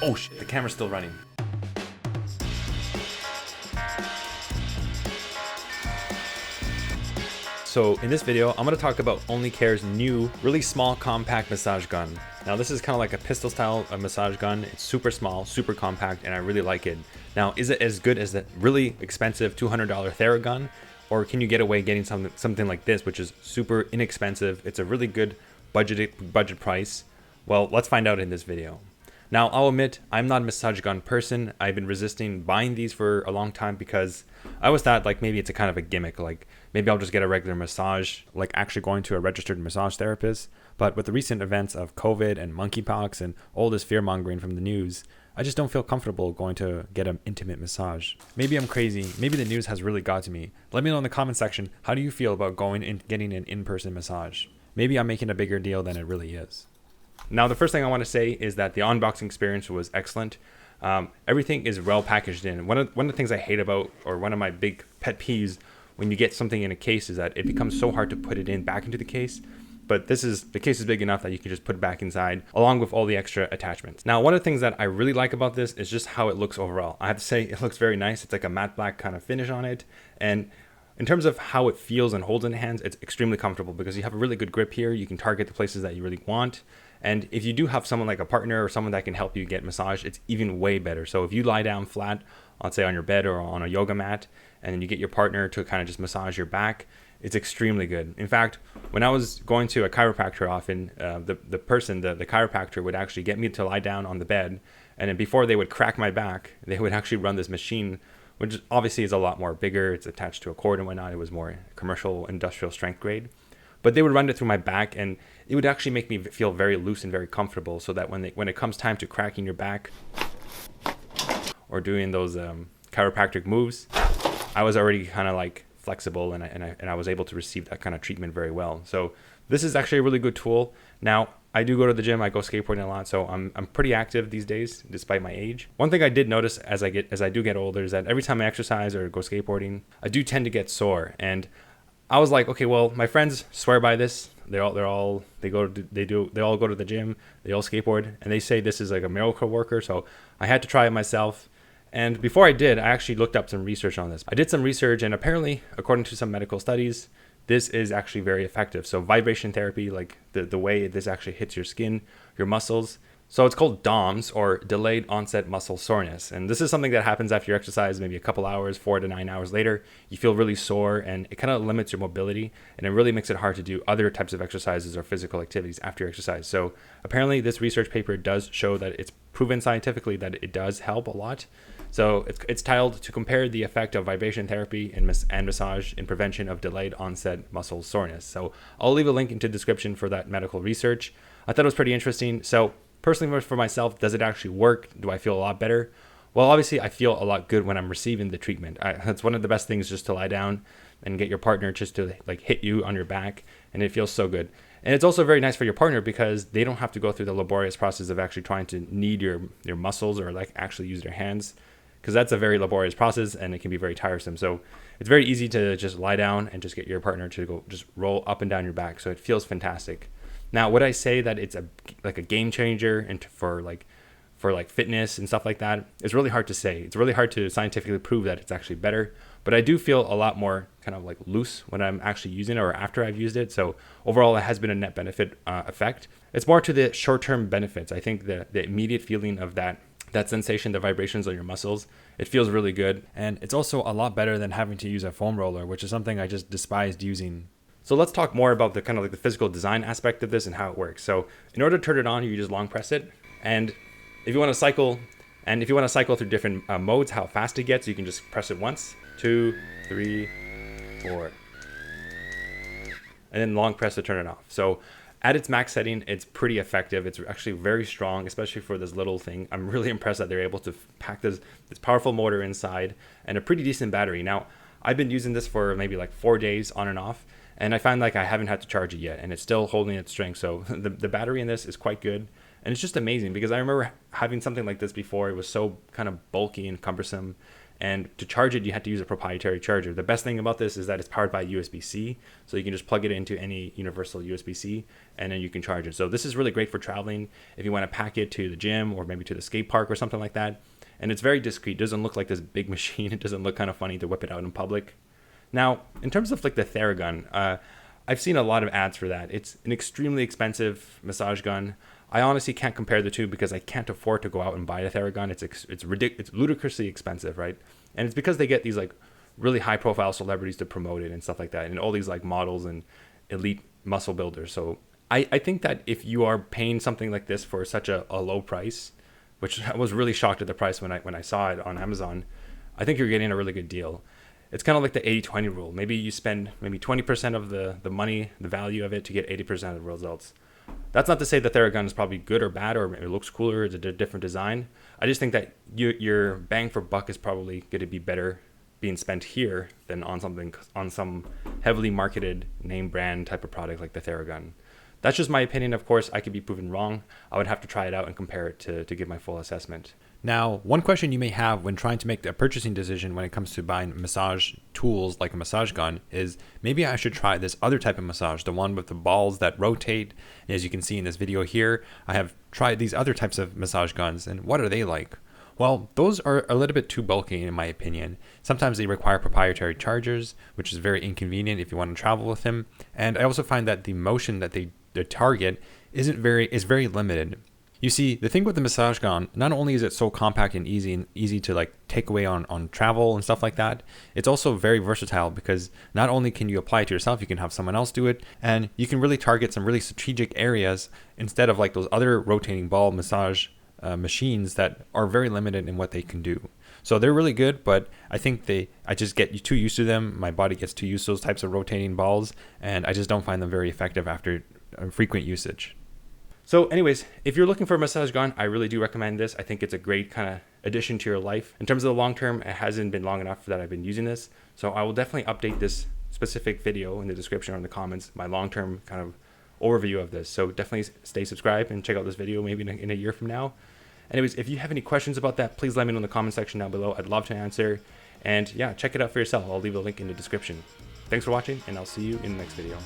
Oh shit, the camera's still running. So in this video, I'm going to talk about ONLYCARE's new, really small, compact massage gun. Now this is kind of like a pistol style massage gun. It's super small, super compact, and I really like it. Now, is it as good as the really expensive $200 Theragun? Or can you get away getting something like this, which is super inexpensive? It's a really good budget price. Well, let's find out in this video. Now, I'll admit, I'm not a massage gun person. I've been resisting buying these for a long time because I always thought like maybe it's a kind of a gimmick. Like maybe I'll just get a regular massage, like actually going to a registered massage therapist. But with the recent events of COVID and monkeypox and all this fear mongering from the news, I just don't feel comfortable going to get an intimate massage. Maybe I'm crazy. Maybe the news has really got to me. Let me know in the comment section, how do you feel about going and getting an in-person massage? Maybe I'm making a bigger deal than it really is. Now, the first thing I want to say is that the unboxing experience was excellent. Everything is well packaged in. One of the things I hate about, or one of my big pet peeves when you get something in a case, is that it becomes so hard to put it in back into the case. But the case is big enough that you can just put it back inside along with all the extra attachments. Now, one of the things that I really like about this is just how it looks overall. I have to say it looks very nice. It's like a matte black kind of finish on it. And in terms of how it feels and holds in the hands, it's extremely comfortable because you have a really good grip here. You can target the places that you really want. And if you do have someone like a partner or someone that can help you get massaged, it's even way better. So if you lie down flat, let's say on your bed or on a yoga mat, and then you get your partner to kind of just massage your back, it's extremely good. In fact, when I was going to a chiropractor often, the chiropractor would actually get me to lie down on the bed. And then before they would crack my back, they would actually run this machine, which obviously is a lot more bigger. It's attached to a cord and whatnot. It was more commercial, industrial strength grade. But they would run it through my back, and it would actually make me feel very loose and very comfortable, so that when it comes time to cracking your back or doing those chiropractic moves, I was already kind of like flexible, and I was able to receive that kind of treatment very well. So this is actually a really good tool. Now, I do go to the gym. I go skateboarding a lot, so I'm pretty active these days, despite my age. One thing I did notice as I do get older is that every time I exercise or go skateboarding, I do tend to get sore. And I was like, okay, well, my friends swear by this. They all go to the gym, they all skateboard, and they say this is like a miracle worker. So I had to try it myself. And before I did, I actually looked up some research on this. I did some research, and apparently, according to some medical studies, this is actually very effective. So vibration therapy, like the way this actually hits your skin, your muscles. So it's called DOMS, or delayed onset muscle soreness. And this is something that happens after you exercise, maybe a couple hours, 4 to 9 hours later. You feel really sore, and it kind of limits your mobility, and it really makes it hard to do other types of exercises or physical activities after you exercise. So apparently this research paper does show that it's proven scientifically that it does help a lot. So it's titled "To Compare the Effect of Vibration Therapy and Massage in Prevention of Delayed Onset Muscle Soreness." So I'll leave a link into the description for that medical research. I thought it was pretty interesting. So personally, for myself, does it actually work? Do I feel a lot better? Well, obviously, I feel a lot good when I'm receiving the treatment. That's one of the best things, just to lie down and get your partner just to like hit you on your back, and it feels so good. And it's also very nice for your partner because they don't have to go through the laborious process of actually trying to knead your muscles or like actually use their hands, because that's a very laborious process and it can be very tiresome. So it's very easy to just lie down and just get your partner to go just roll up and down your back. So it feels fantastic. Now, would I say that it's a game changer and for fitness and stuff like that? It's really hard to say. It's really hard to scientifically prove that it's actually better. But I do feel a lot more kind of like loose when I'm actually using it or after I've used it. So overall, it has been a net benefit effect. It's more to the short-term benefits. I think the immediate feeling of that sensation, the vibrations on your muscles, it feels really good. And it's also a lot better than having to use a foam roller, which is something I just despised using. So let's talk more about the kind of like the physical design aspect of this and how it works. So in order to turn it on, you just long press it. And if you want to cycle through different modes, how fast it gets, you can just press it once, 2, 3, 4, and then long press to turn it off. So at its max setting, it's pretty effective. It's actually very strong, especially for this little thing. I'm really impressed that they're able to pack this powerful motor inside and a pretty decent battery. Now, I've been using this for maybe like 4 days on and off, and I find like I haven't had to charge it yet, and it's still holding its strength. So the battery in this is quite good, and it's just amazing because I remember having something like this before. It was so kind of bulky and cumbersome, And to charge it, you have to use a proprietary charger. The best thing about this is that it's powered by USB-C, so you can just plug it into any universal USB-C, and then you can charge it. So this is really great for traveling if you want to pack it to the gym or maybe to the skate park or something like that. And it's very discreet. It doesn't look like this big machine. It doesn't look kind of funny to whip it out in public. Now, in terms of like the Theragun, I've seen a lot of ads for that. It's an extremely expensive massage gun. I honestly can't compare the two because I can't afford to go out and buy a Theragun. It's ludicrously expensive, right? And it's because they get these like really high profile celebrities to promote it and stuff like that, and all these like models and elite muscle builders. So I think that if you are paying something like this for such a low price, which I was really shocked at the price when I saw it on Amazon, I think you're getting a really good deal. It's kind of like the 80-20 rule. Maybe you spend maybe 20% of the money, the value of it, to get 80% of the results. That's not to say the Theragun is probably good or bad, or it looks cooler, it's a different design. I just think that your bang for buck is probably going to be better being spent here than on some heavily marketed name brand type of product like the Theragun. That's just my opinion. Of course, I could be proven wrong. I would have to try it out and compare it to give my full assessment. Now, one question you may have when trying to make a purchasing decision when it comes to buying massage tools like a massage gun is, maybe I should try this other type of massage, the one with the balls that rotate. And as you can see in this video here, I have tried these other types of massage guns, and what are they like? Well, those are a little bit too bulky in my opinion. Sometimes they require proprietary chargers, which is very inconvenient if you want to travel with them. And I also find that the motion that they target is very limited. You see, the thing with the massage gun, not only is it so compact and easy to like take away on travel and stuff like that, it's also very versatile because not only can you apply it to yourself, you can have someone else do it, and you can really target some really strategic areas instead of like those other rotating ball massage machines that are very limited in what they can do. So they're really good, but I think I just get too used to them. My body gets too used to those types of rotating balls, and I just don't find them very effective after frequent usage. So anyways, if you're looking for a massage gun, I really do recommend this. I think it's a great kind of addition to your life. In terms of the long term, it hasn't been long enough that I've been using this. So I will definitely update this specific video in the description or in the comments, my long-term kind of overview of this. So definitely stay subscribed and check out this video maybe in a year from now. Anyways, if you have any questions about that, please let me know in the comment section down below. I'd love to answer. And yeah, check it out for yourself. I'll leave a link in the description. Thanks for watching, and I'll see you in the next video.